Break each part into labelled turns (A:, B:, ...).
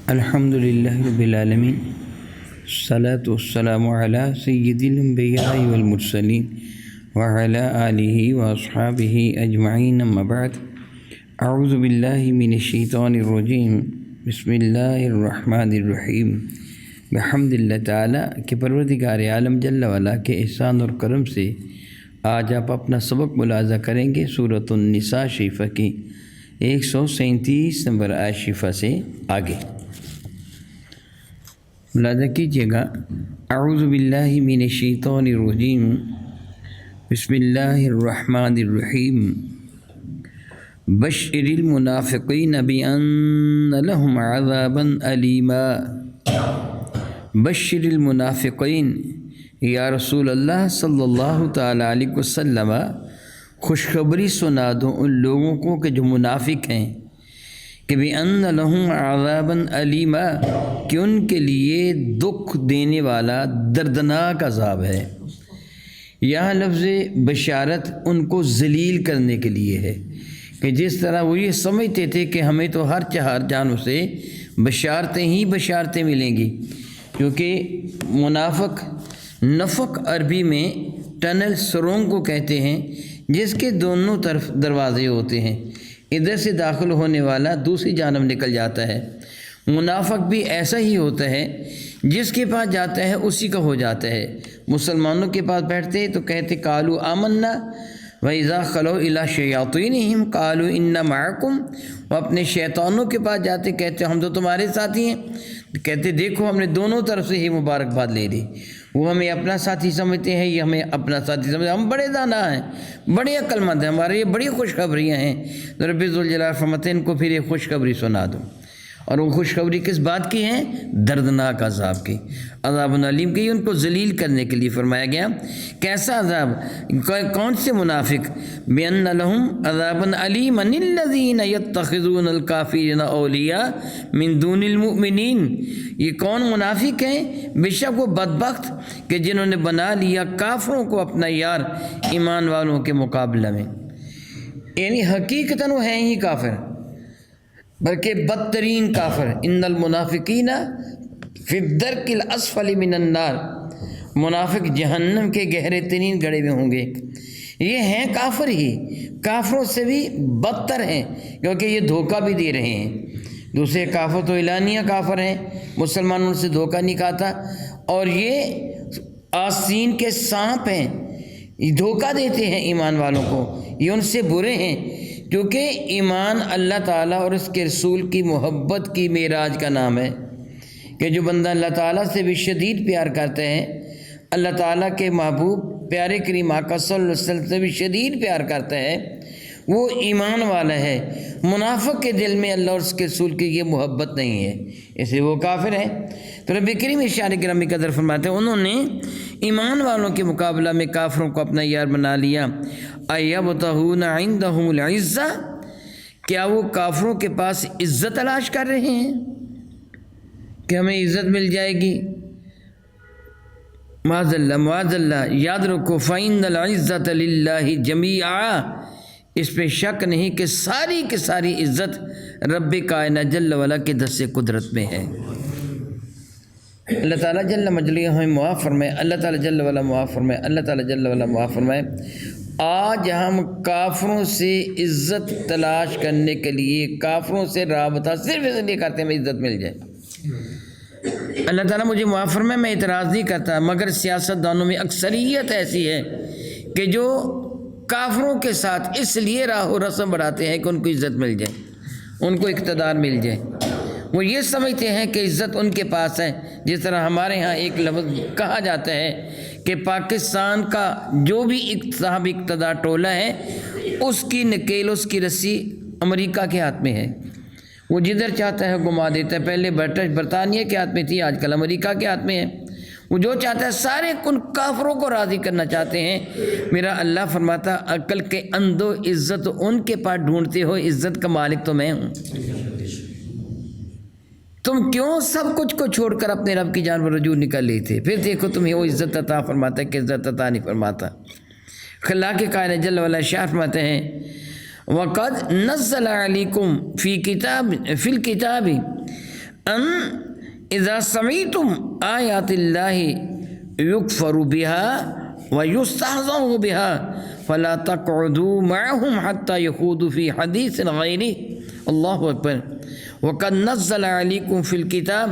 A: الحمدللہ رب العالمین، الصلاۃ والسلام علی سید الانبیاء والمرسلین وعلی آلہ واصحابہ اجمعین، اما بعد، اعوذ باللہ من الشیطان الرجیم، بسم اللہ الرحمن الرحیم۔ بحمد اللہ تعالیٰ کہ پروردگار عالم جل وعلا کے احسان اور کرم سے آج آپ اپنا سبق ملاحظہ کریں گے سورۃ النساء شریفہ کی 137 نمبر آیت شریفہ سے آگے ملاحظہ کیجیے گا۔ اعوذ باللہ من الشیطان الرجیم، بسم اللہ الرحمن الرحیم۔ بشر المنافقین بأن لهم عذابا علیما۔ بشر المنافقین، یا رسول اللہ صلی اللہ تعالیٰ علیہ وسلم خوشخبری سنا دو ان لوگوں کو کہ جو منافق ہیں، کہ بِأَنَّ لَهُمْ عَذَابًا أَلِيمًا، کہ ان کے لیے دکھ دینے والا دردناک عذاب ہے۔ یہاں لفظ بشارت ان کو ذلیل کرنے کے لیے ہے کہ جس طرح وہ یہ سمجھتے تھے کہ ہمیں تو ہر چہار جانوں سے بشارتیں ہی بشارتیں ملیں گی، کیونکہ منافق نفق عربی میں ٹنل سرنگ کو کہتے ہیں جس کے دونوں طرف دروازے ہوتے ہیں، ادھر سے داخل ہونے والا دوسری جانب نکل جاتا ہے۔ منافق بھی ایسا ہی ہوتا ہے، جس کے پاس جاتا ہے اسی کا ہو جاتا ہے۔ مسلمانوں کے پاس بیٹھتے تو کہتے قالوا آمنا وَإِذَا خَلَوْا إِلَىٰ شَيَاطِينِهِمْ قَالُوا إِنَّا مَعَكُمْ، وہ اپنے شیطانوں کے پاس جاتے کہتے ہم تو تمہارے ساتھی ہیں، کہتے دیکھو ہم نے دونوں طرف سے ہی مبارکباد لے لی، وہ ہمیں اپنا ساتھی سمجھتے ہیں، یہ ہمیں اپنا ساتھی سمجھتے ہیں، ہم بڑے دانا ہیں، بڑے عقل مند ہیں، ہمارے یہ بڑی خوشخبریاں ہیں۔ رب ذوالجلال فرماتے ہیں ان کو پھر یہ خوشخبری سنا دو، اور وہ خوشخبری کس بات کی ہے؟ دردناک عذاب کی، عذاب علیم کی، ان کو ذلیل کرنے کے لیے فرمایا گیا۔ کیسا عذاب؟ کون سے منافق؟ بِأَنَّ لَهُمْ عَذَابًا عَلِيمًا الَّذِينَ يَتَّخِذُونَ الْكَافِرِينَ أَوْلِيَاءَ مِن دُونِ الْمُؤْمِنِينَ۔ یہ کون منافق ہیں؟ بے شک وہ بدبخت کہ جنہوں نے بنا لیا کافروں کو اپنا یار ایمان والوں کے مقابلہ میں، یعنی حقیقتاً وہ ہیں ہی کافر، بلکہ بدترین کافر۔ ان المنافقین فی الدرک الاسفل من النار، منافق جہنم کے گہرے ترین گڑھے میں ہوں گے۔ یہ ہیں کافر ہی، کافروں سے بھی بدتر ہیں، کیونکہ یہ دھوکہ بھی دے رہے ہیں۔ دوسرے کافر تو اعلانیہ کافر ہیں، مسلمانوں سے دھوکہ نہیں کھاتا، اور یہ آستین کے سانپ ہیں، یہ دھوکہ دیتے ہیں ایمان والوں کو، یہ ان سے برے ہیں، کیونکہ ایمان اللہ تعالیٰ اور اس کے رسول کی محبت کی معراج کا نام ہے، کہ جو بندہ اللہ تعالیٰ سے بھی شدید پیار کرتے ہیں، اللہ تعالیٰ کے محبوب پیارے کریم آقا صلی اللہ علیہ وسلم سے بھی شدید پیار کرتا ہے، وہ ایمان والا ہے۔ منافق کے دل میں اللہ اور اس کے رسول کی یہ محبت نہیں ہے، اس لیے وہ کافر ہے۔ تو رب کریم ارشاد گرامی قدر فرماتے ہیں انہوں نے ایمان والوں کے مقابلہ میں کافروں کو اپنا یار بنا لیا۔ ایبتغون عندہم العزہ، کیا وہ کافروں کے پاس عزت تلاش کر رہے ہیں کہ ہمیں عزت مل جائے گی؟ معاذ اللہ معاذ اللہ، یاد رکھو فإن العزة للہ جمیعا، اس پہ شک نہیں کہ ساری کی ساری عزت رب کائنات جل وعلا کے دست قدرت میں ہے۔ اللہ تعالیٰ جل مجلہ ہمیں معاف فرمائے، اللہ تعالیٰ جل وعلا معاف فرمائے، اللہ تعالیٰ جل وعلا معاف فرمائے۔ آج ہم کافروں سے عزت تلاش کرنے کے لیے کافروں سے رابطہ صرف اس لیے کرتے ہیں ہمیں عزت مل جائے۔ اللہ تعالیٰ مجھے معاف فرمائے، میں اعتراض نہیں کرتا، مگر سیاست دانوں میں اکثریت ایسی ہے کہ جو کافروں کے ساتھ اس لیے راہ و رسم بڑھاتے ہیں کہ ان کو عزت مل جائے، ان کو اقتدار مل جائے۔ وہ یہ سمجھتے ہیں کہ عزت ان کے پاس ہے، جس طرح ہمارے ہاں ایک لفظ کہا جاتا ہے کہ پاکستان کا جو بھی صاحب اقتدار ٹولہ ہے، اس کی نکیل، اس کی رسی امریکہ کے ہاتھ میں ہے، وہ جدھر چاہتا ہے گھما دیتا ہے۔ پہلے برٹش برطانیہ کے ہاتھ میں تھی، آج کل امریکہ کے ہاتھ میں ہے، وہ جو چاہتا ہے سارے ان کافروں کو راضی کرنا چاہتے ہیں۔ میرا اللہ فرماتا عقل کے اندھو عزت ان کے پاس ڈھونڈتے ہو، عزت کا مالک تو میں ہوں۔ تم کیوں سب کچھ کو چھوڑ کر اپنے رب کی جانب رجوع نکل لیے تھے؟ پھر دیکھو تمہیں وہ عزت عطا فرماتا ہے کہ عزت عطا نہیں فرماتا۔ خلاق کائنات جل وعلا شاہ فرماتے ہیں وَقَدْ نَزَّلَ عَلَيْكُمْ فِي الْكِتَابِ ان اذا سمعتم آیات اللہ یکفر بها ویستہزأ بها فلا تقعدوا معهم حتى يخوضوا في حدیث غیرہ. اللہ اکبر. وقد نزل علیکم فی الکتاب،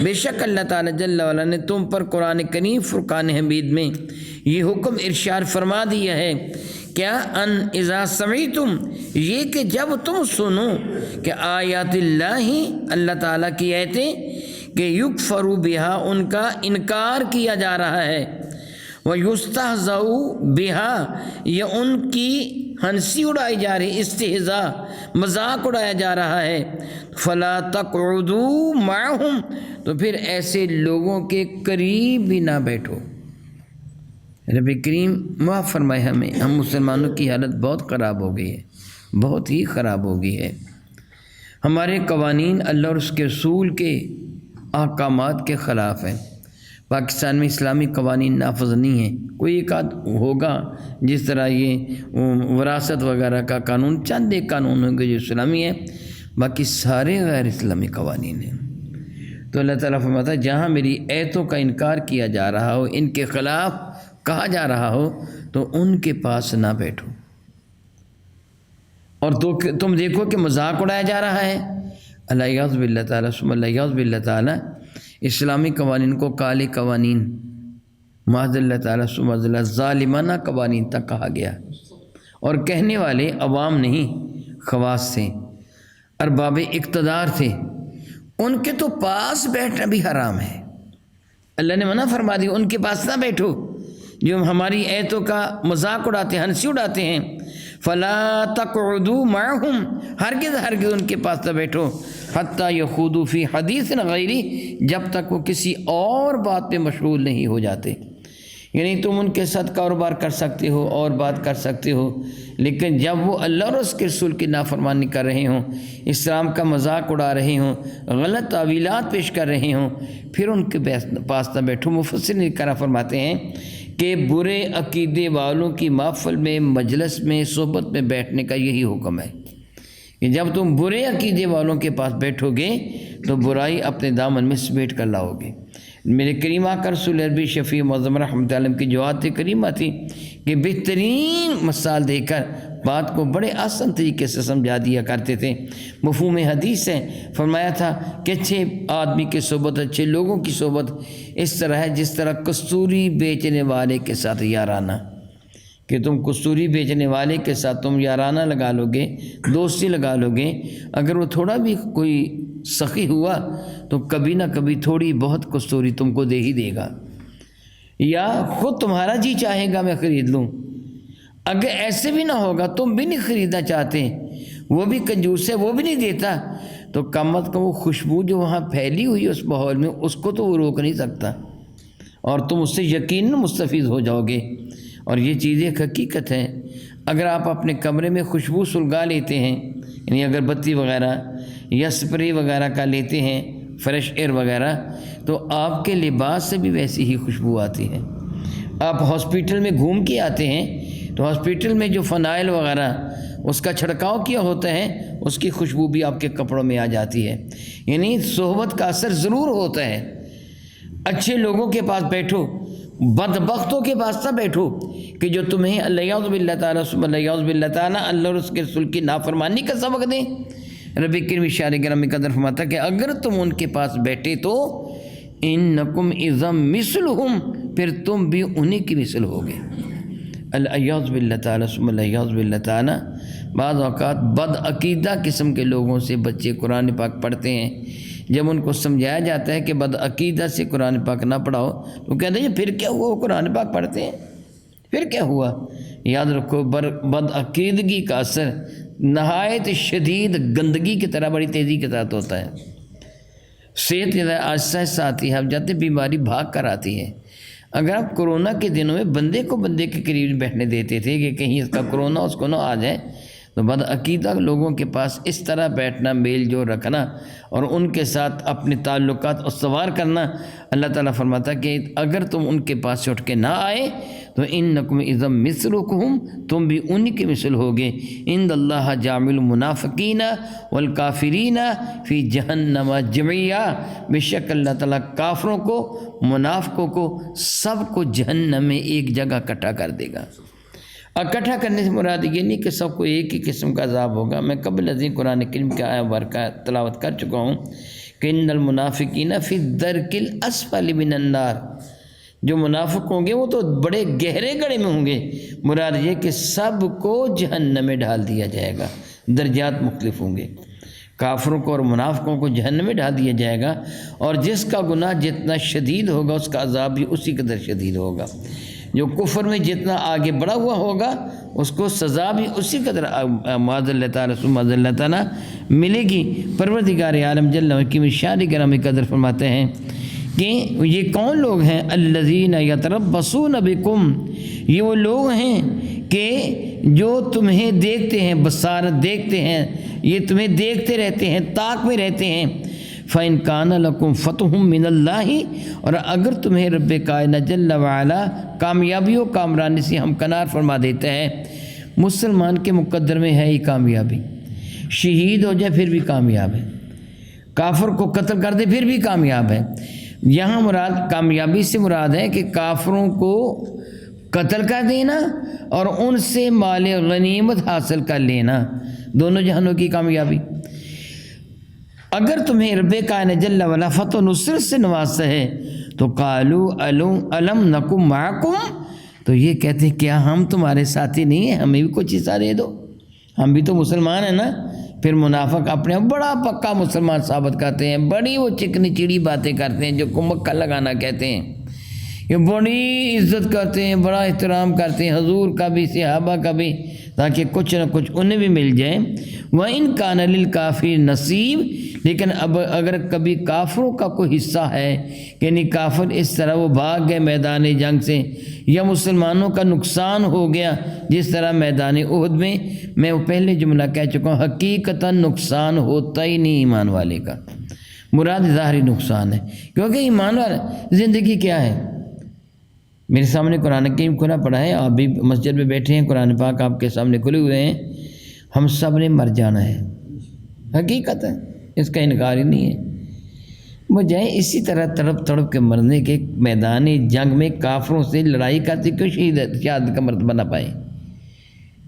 A: بے شک اللہ تعالیٰ جل وعلا نے تم پر قرآن کریم فرقان حمید میں یہ حکم ارشاد فرما دیا ہے. کیا؟ ان اذا سمعتم، یہ کہ جب تم سنو کہ آیات اللہ، اللہ تعالیٰ کی آیتیں، کہ یکفر بہا، ان کا انکار کیا جا رہا ہے، ویستہزأ بہا، یہ ان کی ہنسی اڑائی جا رہی، استہزاء، مذاق اڑایا جا رہا ہے. فلا تقعدوا معہم، تو پھر ایسے لوگوں کے قریب بھی نہ بیٹھو. رب کریم معاف فرمائے ہمیں. ہم مسلمانوں کی حالت بہت خراب ہو گئی ہے، بہت ہی خراب ہو گئی ہے. ہمارے قوانین اللہ اور اس کے رسول کے احکامات کے خلاف ہیں. پاکستان میں اسلامی قوانین نافذ نہیں ہیں. کوئی ایک آدھ ہوگا، جس طرح یہ وراثت وغیرہ کا قانون، چند ایک قانون ہوں گے جو اسلامی ہیں، باقی سارے غیر اسلامی قوانین ہیں. تو اللہ تعالیٰ فرماتا ہے جہاں میری ایتوں کا انکار کیا جا رہا ہو، ان کے خلاف کہا جا رہا ہو، تو ان کے پاس نہ بیٹھو. اور تو تم دیکھو کہ مذاق اڑایا جا رہا ہے. اللہ یعوذ باللہ تعالیٰ ثم اللہ یعوذ باللہ تعالیٰ اسلامی قوانین کو کالے قوانین، معاذ اللہ تعالیٰ ثم اللہ ظالمانہ قوانین تک کہا گیا. اور کہنے والے عوام نہیں، خواص تھے، ارباب اقتدار تھے. ان کے تو پاس بیٹھنا بھی حرام ہے. اللہ نے منع فرما دی ان کے پاس نہ بیٹھو جو ہماری ایتوں کا مذاق اڑاتے ہیں، ہنسی اڑاتے ہیں. فلا تقعدوا معہم، ہرگز ہرگز ان کے پاس نہ بیٹھو. حتی یخوضوا فی حدیث غیرہ، جب تک وہ کسی اور بات پہ مشغول نہیں ہو جاتے. یعنی تم ان کے ساتھ کاروبار کر سکتے ہو اور بات کر سکتے ہو، لیکن جب وہ اللہ اور اس کے رسول کی نافرمانی کر رہے ہوں، اسلام کا مذاق اڑا رہے ہوں، غلط تعویلات پیش کر رہے ہوں، پھر ان کے پاس نہ بیٹھو. مفسرین کرام فرماتے ہیں کہ برے عقیدے والوں کی محفل میں، مجلس میں، صحبت میں بیٹھنے کا یہی حکم ہے کہ جب تم برے عقیدے والوں کے پاس بیٹھو گے تو برائی اپنے دامن میں سمیٹ کر لاؤ گے. میرے کریم آقا رسول عربی شفیع معظم رحمۃ اللہ کی جو آیت کریمہ تھی کہ بہترین مثال دے کر بات کو بڑے آسان طریقے سے سمجھا دیا کرتے تھے. مفہوم حدیث ہے، فرمایا تھا کہ اچھے آدمی کی صحبت، اچھے لوگوں کی صحبت اس طرح ہے جس طرح کستوری بیچنے والے کے ساتھ یارانہ، کہ تم کستوری بیچنے والے کے ساتھ تم یارانہ لگا لو گے، دوستی لگا لو گے، اگر وہ تھوڑا بھی کوئی سخی ہوا تو کبھی نہ کبھی تھوڑی بہت کستوری تم کو دے ہی دے گا، یا خود تمہارا جی چاہے گا میں خرید لوں. اگر ایسے بھی نہ ہوگا، تم بھی نہیں خریدنا چاہتے، وہ بھی کنجوس ہے، وہ بھی نہیں دیتا، تو کم از کم وہ خوشبو جو وہاں پھیلی ہوئی اس ماحول میں، اس کو تو وہ روک نہیں سکتا، اور تم اس سے یقیناً مستفید ہو جاؤ گے. اور یہ چیز ایک حقیقت ہے. اگر آپ اپنے کمرے میں خوشبو سلگا لیتے ہیں، یعنی اگربتی وغیرہ یا اسپرے وغیرہ کا لیتے ہیں، فریش ایئر وغیرہ، تو آپ کے لباس سے بھی ویسی ہی خوشبو آتی ہے. آپ ہاسپیٹل میں گھوم کے آتے ہیں تو ہاسپیٹل میں جو فنائل وغیرہ اس کا چھڑکاؤ کیا ہوتا ہے، اس کی خوشبو بھی آپ کے کپڑوں میں آ جاتی ہے. یعنی صحبت کا اثر ضرور ہوتا ہے. اچھے لوگوں کے پاس بیٹھو، بدبختوں کے پاس نہ بیٹھو کہ جو تمہیں اللہ یعوذ باللہ تعالیٰ ثم اللہ یعوذ باللہ تعالیٰ اللہ اور اس کے رسول کی نافرمانی کا سبق دیں. رب کریم اشارے گرامی قدر فرماتا کہ اگر تم ان کے پاس بیٹھے تو انکم اذا مثلہم، پھر تم بھی انہی کی مثل ہوگے. اللہ یعوذ باللہ تعالیٰ ثم اللہ یعوذ باللہ تعالیٰ. بعض اوقات بد عقیدہ قسم کے لوگوں سے بچے قرآن پاک پڑھتے ہیں، جب ان کو سمجھایا جاتا ہے کہ بد عقیدہ سے قرآن پاک نہ پڑھاؤ تو کہتے ہیں پھر کیا ہوا، وہ قرآن پاک پڑھتے ہیں، پھر کیا ہوا. یاد رکھو بد عقیدگی کا اثر نہایت شدید گندگی کی طرح بڑی تیزی کے ساتھ ہوتا ہے. صحت آہستہ آہستہ آتی ہے، اب جاتے بیماری بھاگ کر آتی ہے. اگر آپ کرونا کے دنوں میں بندے کو بندے کے قریب بیٹھنے دیتے تھے کہ کہیں اس کا کرونا اس کو نہ آ جائے، تو بدعقیدہ لوگوں کے پاس اس طرح بیٹھنا، میل جول رکھنا اور ان کے ساتھ اپنے تعلقات استوار کرنا، اللہ تعالیٰ فرماتا کہ اگر تم ان کے پاس سے اٹھ کے نہ آئے تو انکم اذا مثلکم، تم بھی انہی کے مثل ہوگے۔ ان اللہ جامع المنافقین والکافرین فی جہنم جميعا، بے شک اللہ تعالیٰ کافروں کو، منافقوں کو، سب کو جہنم میں ایک جگہ اکٹھا کر دے گا۔ اکٹھا کرنے سے مراد یہ نہیں کہ سب کو ایک ہی قسم کا عذاب ہوگا۔ میں قبل ازیں قرآن کریم کا آیہ برکہ تلاوت کر چکا ہوں کہ ان المنافقین فی الدرک الاسفل من النار، جو منافق ہوں گے وہ تو بڑے گہرے گڑھے میں ہوں گے۔ مراد یہ کہ سب کو جہنم میں ڈال دیا جائے گا، درجات مختلف ہوں گے۔ کافروں کو اور منافقوں کو جہنم میں ڈال دیا جائے گا، اور جس کا گناہ جتنا شدید ہوگا اس کا عذاب بھی اسی قدر شدید ہوگا۔ جو کفر میں جتنا آگے بڑھا ہوا ہوگا اس کو سزا بھی اسی قدر معاذ اللہ تعالیٰ ملے گی۔ پروردگار عالم جل وعلا کی شان گرامی قدر فرماتے ہیں کہ یہ کون لوگ ہیں؟ الذین یتربصون بکم، یہ وہ لوگ ہیں کہ جو تمہیں دیکھتے ہیں، بصارت دیکھتے ہیں، یہ تمہیں دیکھتے رہتے ہیں، طاق میں رہتے ہیں۔ فَإِن كَانَ لَكُمْ فَتْحٌ مِّنَ اللَّهِ، اور اگر تمہیں رب کائنات جل وعلا کامیابی و کامرانی سے ہمکنار فرما دیتا ہے۔ مسلمان کے مقدر میں ہے ہی کامیابی، شہید ہو جائے پھر بھی کامیاب ہے، کافر کو قتل کر دے پھر بھی کامیاب ہے۔ یہاں مراد کامیابی سے مراد ہے کہ کافروں کو قتل کر دینا اور ان سے مال غنیمت حاصل کر لینا، دونوں جہانوں کی کامیابی۔ اگر تمہیں رب کائنات جل وعلا فتح و نصرت سے نوازتا ہے تو قالوا الم نکم معکم، تو یہ کہتے ہیں کیا ہم تمہارے ساتھی نہیں ہیں، ہمیں بھی کچھ حصہ دے دو، ہم بھی تو مسلمان ہیں نا۔ پھر منافق اپنے بڑا پکا مسلمان ثابت کرتے ہیں، بڑی وہ چکنی چڑی باتیں کرتے ہیں جو کو مکہ لگانا کہتے ہیں، یہ بڑی عزت کرتے ہیں، بڑا احترام کرتے ہیں حضور کا بھی، صحابہ کا بھی، تاکہ کچھ نہ کچھ انہیں بھی مل جائے۔ وَإِن كَانَ لِلْكَافِرِ نَصِيبٌ، لیکن اب اگر کبھی کافروں کا کوئی حصہ ہے، یعنی کافر اس طرح وہ بھاگ گئے میدان جنگ سے، یا مسلمانوں کا نقصان ہو گیا جس طرح میدان احد میں وہ پہلے جملہ کہہ چکا ہوں، حقیقتاً نقصان ہوتا ہی نہیں ایمان والے کا، مراد ظاہری نقصان ہے، کیونکہ ایمان والا زندگی کیا ہے؟ میرے سامنے قرآن کریم کھلا پڑا ہے، آپ بھی مسجد میں بیٹھے ہیں، قرآن پاک آپ کے سامنے کھلے ہوئے ہیں، ہم سب نے مر جانا ہے، حقیقت ہے، اس کا انکار ہی نہیں ہے۔ بجائے اسی طرح تڑپ تڑپ کے مرنے کے میدان جنگ میں کافروں سے لڑائی کرتے کیوں شہادت کا مرتبہ نہ پائے؟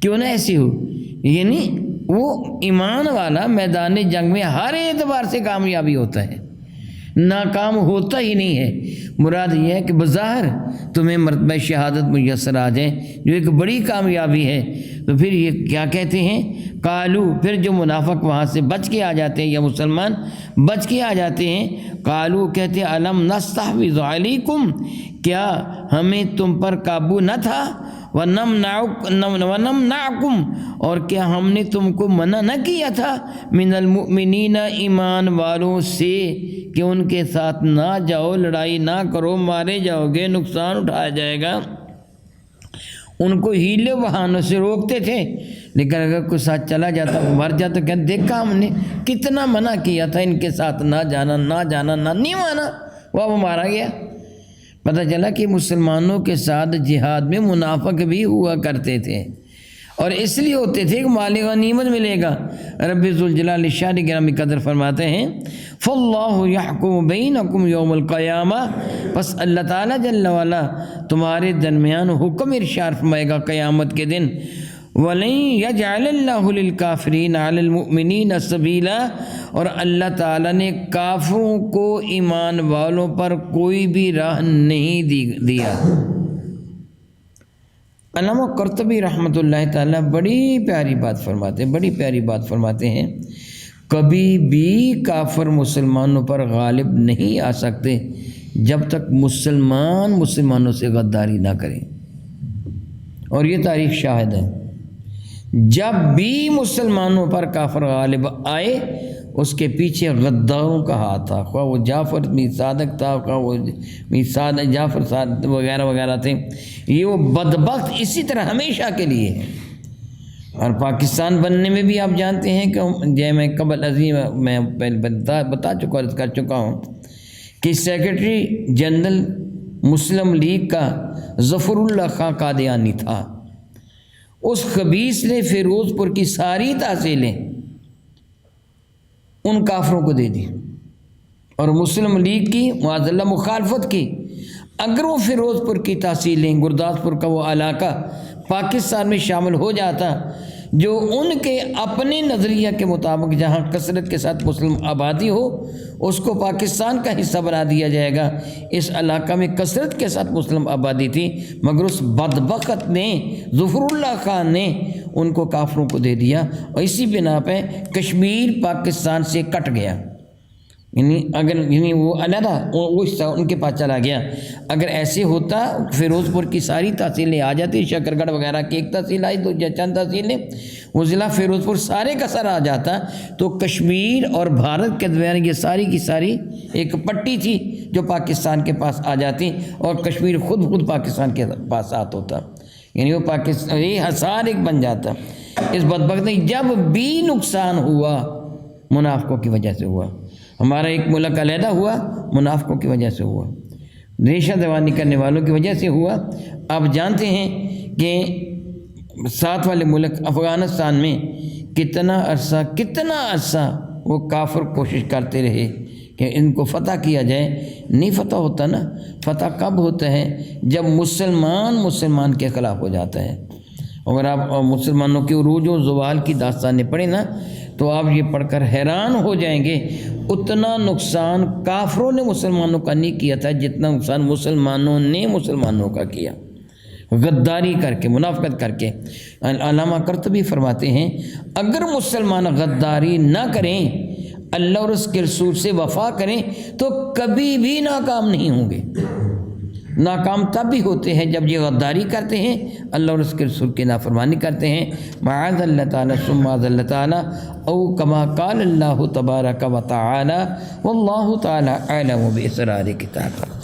A: کیوں نہ ایسی ہو؟ یعنی وہ ایمان والا میدان جنگ میں ہر اعتبار سے کامیابی ہوتا ہے، ناکام ہوتا ہی نہیں ہے۔ مراد یہ ہے کہ بظاہر تمہیں مرتبہ شہادت میسر آ جائے جو ایک بڑی کامیابی ہے، تو پھر یہ کیا کہتے ہیں؟ قالو، پھر جو منافق وہاں سے بچ کے آ جاتے ہیں یا مسلمان بچ کے آ جاتے ہیں، قالو کہتے ہیں الم نستحوذ علیکم، کیا ہمیں تم پر قابو نہ تھا، ونمنعکم، اور کیا ہم نے تم کو منع نہ کیا تھا، من المؤمنین، ایمان والوں سے، کہ ان کے ساتھ نہ جاؤ، لڑائی نہ کرو، مارے جاؤ گے، نقصان اٹھایا جائے گا۔ ان کو ہیلے بہانوں سے روکتے تھے، لیکن اگر کوئی ساتھ چلا جاتا مر جاتا تو کہتے دیکھا ہم نے کتنا منع کیا تھا ان کے ساتھ نہ جانا، نہیں مانا، وہ مارا گیا۔ پتہ چلا کہ مسلمانوں کے ساتھ جہاد میں منافق بھی ہوا کرتے تھے، اور اس لیے ہوتے تھے کہ مال غنیمت ملے گا۔ رب ذوالجلال شان گرامی قدر فرماتے ہیں فاللہ یحکم بینکم یوم القیامہ، بس اللہ تعالیٰ جل وعلا تمہارے درمیان حکم ارشاد فرمائے گا قیامت کے دن۔ وَلَن يَجْعَلَ اللَّهُ لِلْكَافِرِينَ عَلَى الْمُؤْمِنِينَ سَبِيلًا، اور اللہ تعالیٰ نے کافروں کو ایمان والوں پر کوئی بھی راہ نہیں دیا۔ علامہ قرطبی رحمۃ اللہ تعالیٰ بڑی پیاری بات فرماتے ہیں، کبھی بھی کافر مسلمانوں پر غالب نہیں آ سکتے جب تک مسلمانوں سے غداری نہ کریں، اور یہ تاریخ شاہد ہے۔ جب بھی مسلمانوں پر کافر غالب آئے اس کے پیچھے غداروں کا ہاتھ تھا، خواہ وہ جعفر میر صادق تھا، خواہ وہ جعفر صادق وغیرہ وغیرہ تھے، یہ وہ بدبخت اسی طرح ہمیشہ کے لیے ہے۔ اور پاکستان بننے میں بھی آپ جانتے ہیں کہ میں قبل عظیم میں بتا چکا اور کر چکا ہوں کہ سیکرٹری جنرل مسلم لیگ کا ظفر اللہ خان قادیانی تھا۔ اس خبیث نے فیروز پور کی ساری تحصیلیں ان کافروں کو دے دی اور مسلم لیگ کی معاذ اللہ مخالفت کی۔ اگر وہ فیروز پور کی تحصیلیں، گرداسپور کا وہ علاقہ پاکستان میں شامل ہو جاتا جو ان کے اپنے نظریہ کے مطابق جہاں کثرت کے ساتھ مسلم آبادی ہو اس کو پاکستان کا حصہ بنا دیا جائے گا۔ اس علاقہ میں کثرت کے ساتھ مسلم آبادی تھی مگر اس بدبخت نے ظفر اللہ خان نے ان کو کافروں کو دے دیا اور اسی بنا پہ کشمیر پاکستان سے کٹ گیا، یعنی وہ علیحدہ وہ حصہ ان کے پاس چلا گیا۔ اگر ایسے ہوتا فیروز پور کی ساری تحصیلیں آ جاتی، شکر گڑھ وغیرہ کی ایک تحصیل آئی، دو یا چند تحصیلیں، وہ ضلع فیروز پور سارے کا سارا آ جاتا تو کشمیر اور بھارت کے درمیان یہ ساری کی ساری ایک پٹی تھی جو پاکستان کے پاس آ جاتی اور کشمیر خود پاکستان کے پاس آتا ہوتا، یعنی وہ پاکستان یہ حصار ایک بن جاتا۔ اس بدبخت نے جب بھی نقصان ہوا منافقوں کی وجہ سے ہوا، ہمارا ایک ملک علیحدہ ہوا منافقوں کی وجہ سے ہوا، ریشہ دوانی کرنے والوں کی وجہ سے ہوا۔ آپ جانتے ہیں کہ ساتھ والے ملک افغانستان میں کتنا عرصہ وہ کافر کوشش کرتے رہے کہ ان کو فتح کیا جائے، نہیں فتح ہوتا نا۔ فتح کب ہوتا ہے؟ جب مسلمان کے خلاف ہو جاتا ہے۔ اگر آپ مسلمانوں کے عروج و زوال کی داستانیں پڑھیں نا تو آپ یہ پڑھ کر حیران ہو جائیں گے، اتنا نقصان کافروں نے مسلمانوں کا نہیں کیا تھا جتنا نقصان مسلمانوں نے مسلمانوں کا کیا، غداری کر کے، منافقت کر کے۔ علامہ قرطبی فرماتے ہیں اگر مسلمان غداری نہ کریں، اللہ اور اس کے رسول سے وفا کریں تو کبھی بھی ناکام نہیں ہوں گے۔ ناکام تب بھی ہوتے ہیں جب یہ غداری کرتے ہیں، اللہ اور اس کے رسول کی نافرمانی کرتے ہیں۔ معاذ اللہ تعالیٰ ثم معاذ اللہ تعالیٰ او کما قال اللہ تبارک و تعالی واللہ تعالی اعلم باسرار کتاب۔